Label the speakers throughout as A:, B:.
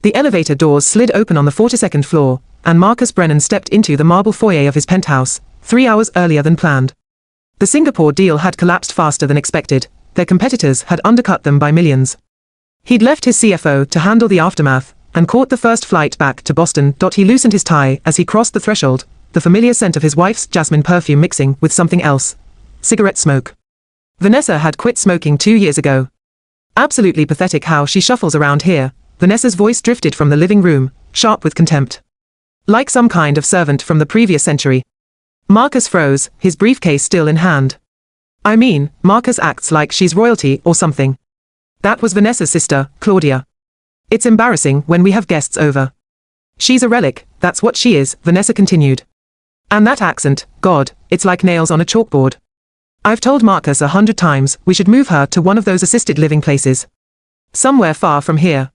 A: The elevator doors slid open on the 42nd floor, and Marcus Brennan stepped into the marble foyer of his penthouse, 3 hours earlier than planned. The Singapore deal had collapsed faster than expected. Their competitors had undercut them by millions. He'd left his CFO to handle the aftermath, and caught the first flight back to Boston. He loosened his tie as he crossed the threshold, the familiar scent of his wife's jasmine perfume mixing with something else. Cigarette smoke. Vanessa had quit smoking 2 years ago. Absolutely pathetic how she shuffles around here. Vanessa's voice drifted from the living room, sharp with contempt. Like some kind of servant from the previous century. Marcus froze, his briefcase still in hand. I mean, Marcus acts like she's royalty or something. That was Vanessa's sister, Claudia. It's embarrassing when we have guests over. She's a relic, that's what she is, Vanessa continued. And that accent, God, it's like nails on a chalkboard. I've told Marcus 100 times we should move her to one of those assisted living places. Somewhere far from here.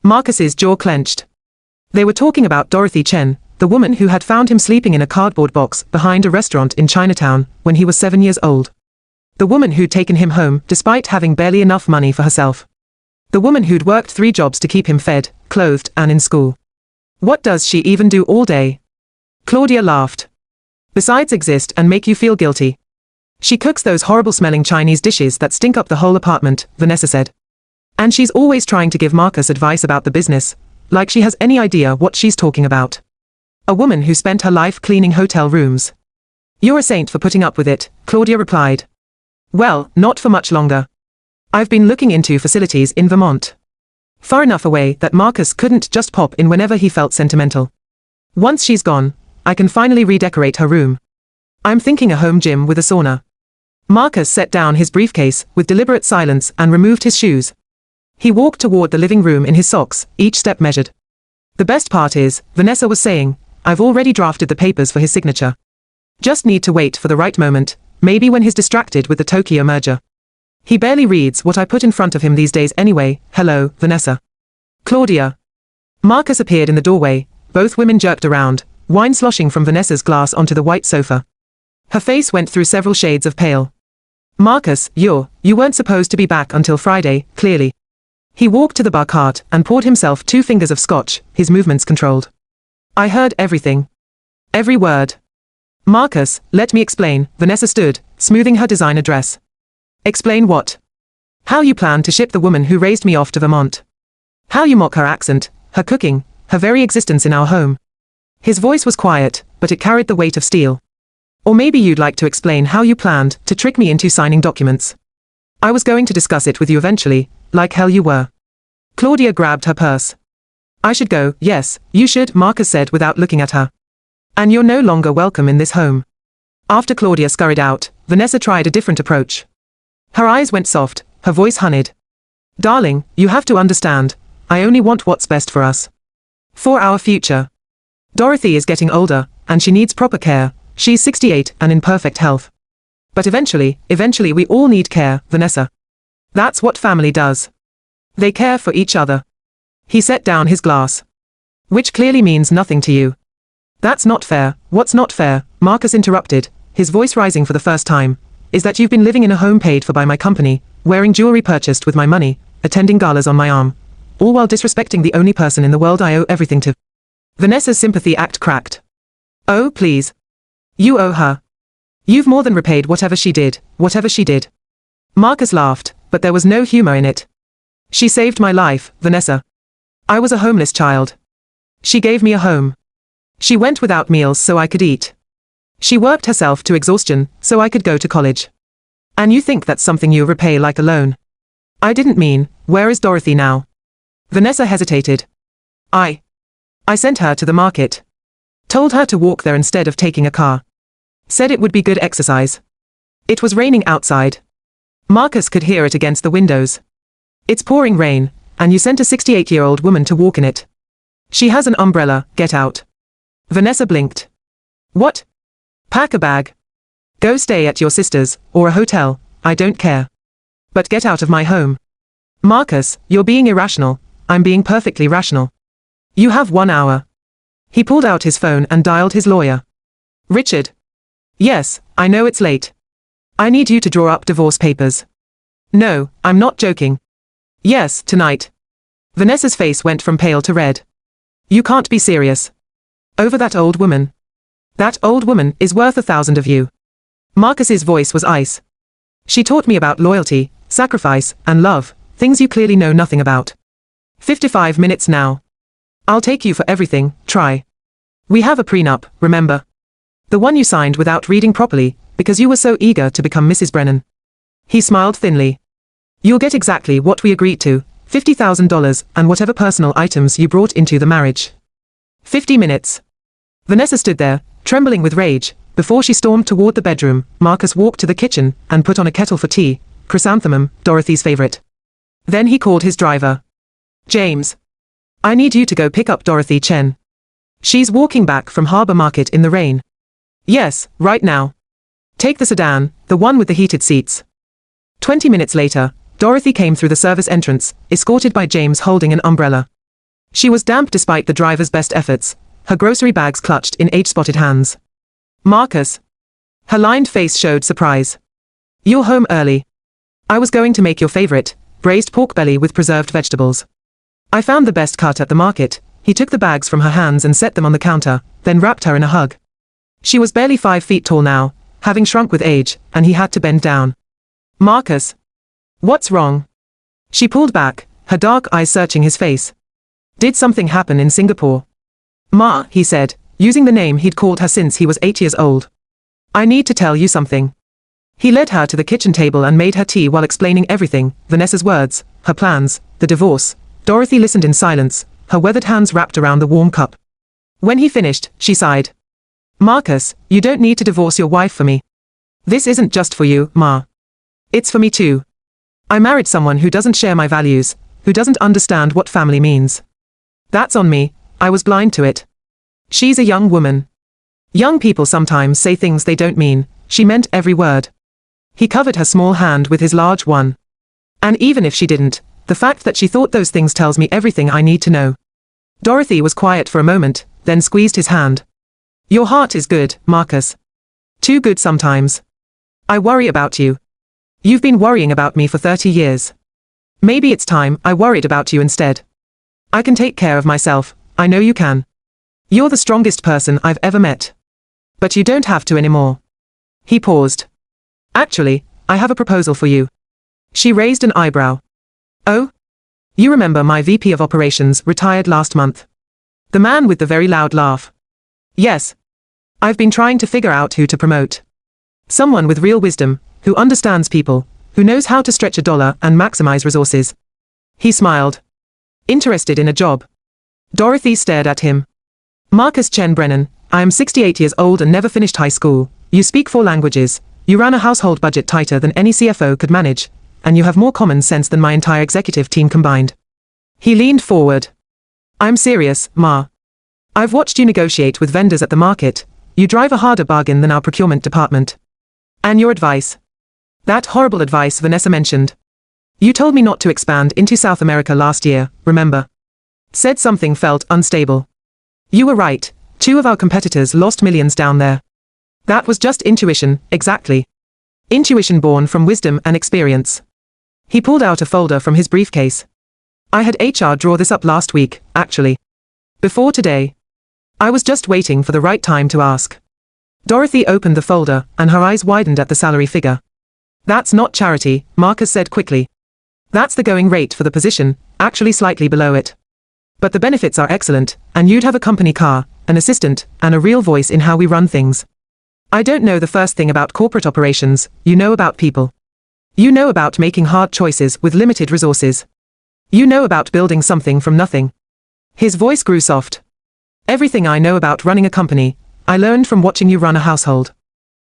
A: Marcus's jaw clenched. They were talking about Dorothy Chen, the woman who had found him sleeping in a cardboard box behind a restaurant in Chinatown when he was 7 years old. The woman who'd taken him home despite having barely enough money for herself. The woman who'd worked 3 jobs to keep him fed, clothed, and in school. What does she even do all day? Claudia laughed. Besides exist and make you feel guilty. She cooks those horrible-smelling Chinese dishes that stink up the whole apartment, Vanessa said. And she's always trying to give Marcus advice about the business, like she has any idea what she's talking about. A woman who spent her life cleaning hotel rooms. You're a saint for putting up with it, Claudia replied. Well, not for much longer. I've been looking into facilities in Vermont. Far enough away that Marcus couldn't just pop in whenever he felt sentimental. Once she's gone, I can finally redecorate her room. I'm thinking a home gym with a sauna. Marcus set down his briefcase with deliberate silence and removed his shoes. He walked toward the living room in his socks, each step measured. The best part is, Vanessa was saying, I've already drafted the papers for his signature. Just need to wait for the right moment, maybe when he's distracted with the Tokyo merger. He barely reads what I put in front of him these days anyway. Hello, Vanessa. Claudia. Marcus appeared in the doorway. Both women jerked around, wine sloshing from Vanessa's glass onto the white sofa. Her face went through several shades of pale. Marcus, you weren't supposed to be back until Friday, clearly. He walked to the bar cart and poured himself 2 fingers of scotch, his movements controlled. I heard everything. Every word. Marcus, let me explain, Vanessa stood, smoothing her designer dress. Explain what? How you plan to ship the woman who raised me off to Vermont. How you mock her accent, her cooking, her very existence in our home. His voice was quiet, but it carried the weight of steel. Or maybe you'd like to explain how you planned to trick me into signing documents. I was going to discuss it with you eventually, like hell you were. Claudia grabbed her purse. I should go, yes, you should, Marcus said without looking at her. And you're no longer welcome in this home. After Claudia scurried out, Vanessa tried a different approach. Her eyes went soft, her voice honeyed. Darling, you have to understand, I only want what's best for us. For our future. Dorothy is getting older, and she needs proper care. She's 68 and in perfect health. But eventually we all need care, Vanessa. That's what family does. They care for each other. He set down his glass. Which clearly means nothing to you. That's not fair. What's not fair, Marcus interrupted, his voice rising for the first time, is that you've been living in a home paid for by my company, wearing jewelry purchased with my money, attending galas on my arm, all while disrespecting the only person in the world I owe everything to. Vanessa's sympathy act cracked. Oh, please. You owe her. You've more than repaid whatever she did. Marcus laughed, but there was no humor in it. She saved my life, Vanessa. I was a homeless child. She gave me a home. She went without meals so I could eat. She worked herself to exhaustion so I could go to college. And you think that's something you repay like a loan? I didn't mean, where is Dorothy now? Vanessa hesitated. I sent her to the market. Told her to walk there instead of taking a car. Said it would be good exercise. It was raining outside. Marcus could hear it against the windows. It's pouring rain, and you sent a 68-year-old woman to walk in it. She has an umbrella, get out. Vanessa blinked. What? Pack a bag. Go stay at your sister's, or a hotel, I don't care. But get out of my home. Marcus, you're being irrational, I'm being perfectly rational. You have 1 hour. He pulled out his phone and dialed his lawyer. Richard. Yes, I know it's late. I need you to draw up divorce papers. No, I'm not joking. Yes, tonight. Vanessa's face went from pale to red. You can't be serious. Over that old woman. That old woman is worth 1,000 of you. Marcus's voice was ice. She taught me about loyalty, sacrifice, and love, things you clearly know nothing about. 55 minutes now. I'll take you for everything, try. We have a prenup, remember? The one you signed without reading properly, because you were so eager to become Mrs. Brennan. He smiled thinly. You'll get exactly what we agreed to, $50,000 and whatever personal items you brought into the marriage. 50 minutes. Vanessa stood there, trembling with rage. Before she stormed toward the bedroom, Marcus walked to the kitchen and put on a kettle for tea, chrysanthemum, Dorothy's favorite. Then he called his driver. James. I need you to go pick up Dorothy Chen. She's walking back from Harbor Market in the rain. Yes, right now. Take the sedan, the one with the heated seats. 20 minutes later, Dorothy came through the service entrance, escorted by James holding an umbrella. She was damp despite the driver's best efforts, her grocery bags clutched in age-spotted hands. Marcus. Her lined face showed surprise. You're home early. I was going to make your favorite, braised pork belly with preserved vegetables. I found the best cut at the market. He took the bags from her hands and set them on the counter, then wrapped her in a hug. She was barely 5 feet tall now, having shrunk with age, and he had to bend down. Marcus. What's wrong? She pulled back, her dark eyes searching his face. Did something happen in Singapore? Ma, he said, using the name he'd called her since he was 8 years old. I need to tell you something. He led her to the kitchen table and made her tea while explaining everything, Vanessa's words, her plans, the divorce. Dorothy listened in silence, her weathered hands wrapped around the warm cup. When he finished, she sighed. Marcus, you don't need to divorce your wife for me. This isn't just for you, Ma. It's for me too. I married someone who doesn't share my values, who doesn't understand what family means. That's on me, I was blind to it. She's a young woman. Young people sometimes say things they don't mean, she meant every word. He covered her small hand with his large one. And even if she didn't, the fact that she thought those things tells me everything I need to know. Dorothy was quiet for a moment, then squeezed his hand. Your heart is good, Marcus. Too good sometimes. I worry about you. You've been worrying about me for 30 years. Maybe it's time I worried about you instead. I can take care of myself, I know you can. You're the strongest person I've ever met. But you don't have to anymore. He paused. Actually, I have a proposal for you. She raised an eyebrow. Oh? You remember my VP of Operations retired last month. The man with the very loud laugh. Yes. I've been trying to figure out who to promote. Someone with real wisdom, who understands people, who knows how to stretch a dollar and maximize resources. He smiled. Interested in a job. Dorothy stared at him. Marcus Chen Brennan, I am 68 years old and never finished high school. You speak 4 languages. You ran a household budget tighter than any CFO could manage, and you have more common sense than my entire executive team combined. He leaned forward. I'm serious, Ma. I've watched you negotiate with vendors at the market. You drive a harder bargain than our procurement department. And your advice. That horrible advice Vanessa mentioned. You told me not to expand into South America last year, remember? Said something felt unstable. You were right, 2 of our competitors lost millions down there. That was just intuition, exactly. Intuition born from wisdom and experience. He pulled out a folder from his briefcase. I had HR draw this up last week, actually. Before today. I was just waiting for the right time to ask. Dorothy opened the folder, and her eyes widened at the salary figure. That's not charity, Marcus said quickly. That's the going rate for the position, actually slightly below it. But the benefits are excellent, and you'd have a company car, an assistant, and a real voice in how we run things. I don't know the first thing about corporate operations, you know about people. You know about making hard choices with limited resources. You know about building something from nothing. His voice grew soft. Everything I know about running a company, I learned from watching you run a household.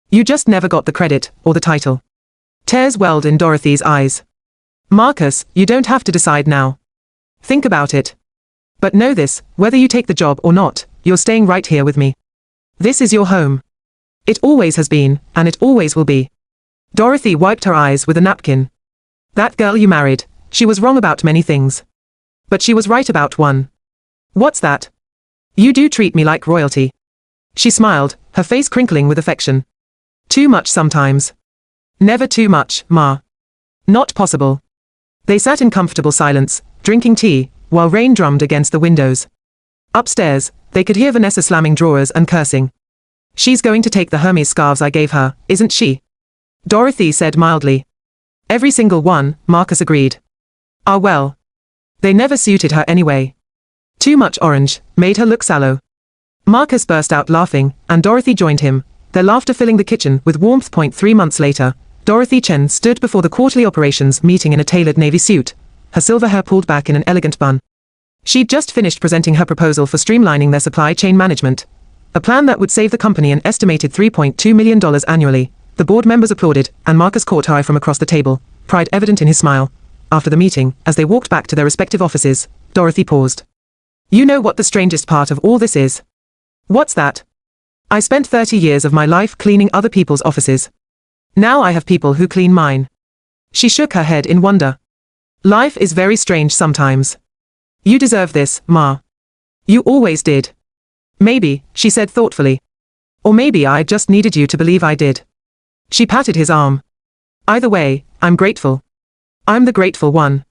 A: You just never got the credit, or the title. Tears welled in Dorothy's eyes. Marcus, you don't have to decide now. Think about it. But know this, whether you take the job or not, you're staying right here with me. This is your home. It always has been, and it always will be. Dorothy wiped her eyes with a napkin. That girl you married, she was wrong about many things. But she was right about one. What's that? You do treat me like royalty. She smiled, her face crinkling with affection. Too much sometimes. Never too much, Ma. Not possible. They sat in comfortable silence, drinking tea, while rain drummed against the windows. Upstairs, they could hear Vanessa slamming drawers and cursing. "She's going to take the Hermes scarves I gave her, isn't she?" Dorothy said mildly. "Every single one," Marcus agreed. "Ah well. They never suited her anyway. Too much orange, made her look sallow." Marcus burst out laughing, and Dorothy joined him, their laughter filling the kitchen with warmth. 3 months later, Dorothy Chen stood before the quarterly operations meeting in a tailored navy suit, her silver hair pulled back in an elegant bun. She'd just finished presenting her proposal for streamlining their supply chain management, a plan that would save the company an estimated $3.2 million annually. The board members applauded, and Marcus caught her eye from across the table, pride evident in his smile. After the meeting, as they walked back to their respective offices, Dorothy paused. "You know what the strangest part of all this is?" "What's that?" "I spent 30 years of my life cleaning other people's offices. Now I have people who clean mine." She shook her head in wonder. "Life is very strange sometimes. You deserve this, Ma. You always did." "Maybe," she said thoughtfully. "Or maybe I just needed you to believe I did." She patted his arm. "Either way, I'm grateful. I'm the grateful one.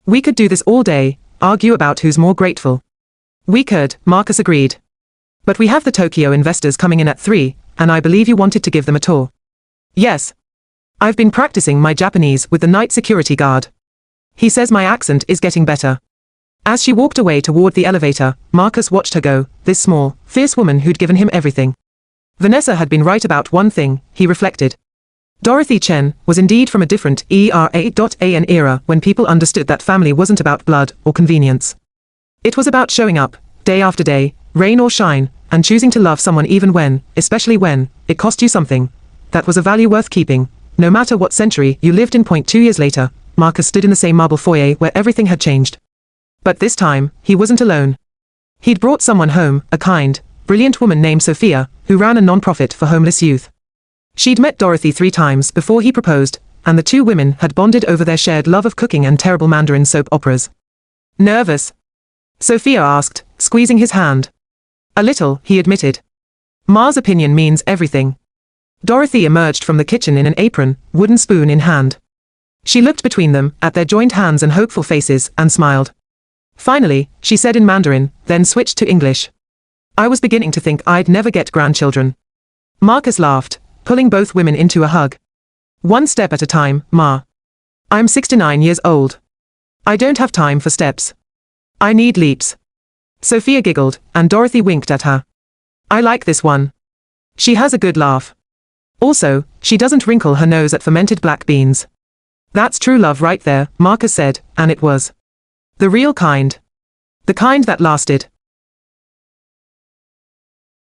A: We could do this all day, argue about who's more grateful." "We could," Marcus agreed. "But we have the Tokyo investors coming in at 3, and I believe you wanted to give them a tour." "Yes. I've been practicing my Japanese with the night security guard. He says my accent is getting better." As she walked away toward the elevator, Marcus watched her go, this small, fierce woman who'd given him everything. Vanessa had been right about one thing, he reflected. Dorothy Chen was indeed from a different ERA.AN era when people understood that family wasn't about blood or convenience. It was about showing up, day after day, rain or shine, and choosing to love someone even when, especially when, it cost you something. That was a value worth keeping, no matter what century you lived in. 2 years later, Marcus stood in the same marble foyer where everything had changed. But this time, he wasn't alone. He'd brought someone home, a kind, brilliant woman named Sophia, who ran a non-profit for homeless youth. She'd met Dorothy 3 times before he proposed, and the 2 women had bonded over their shared love of cooking and terrible Mandarin soap operas. "Nervous?" Sophia asked, squeezing his hand. "A little," he admitted. "Ma's opinion means everything." Dorothy emerged from the kitchen in an apron, wooden spoon in hand. She looked between them, at their joined hands and hopeful faces, and smiled. "Finally," she said in Mandarin, then switched to English. "I was beginning to think I'd never get grandchildren." Marcus laughed, pulling both women into a hug. "One step at a time, Ma. I'm 69 years old. I don't have time for steps. I need leaps." Sophia giggled, and Dorothy winked at her. "I like this one. She has a good laugh. Also, she doesn't wrinkle her nose at fermented black beans." "That's true love right there," Marcus said, and it was. The real kind. The kind that lasted.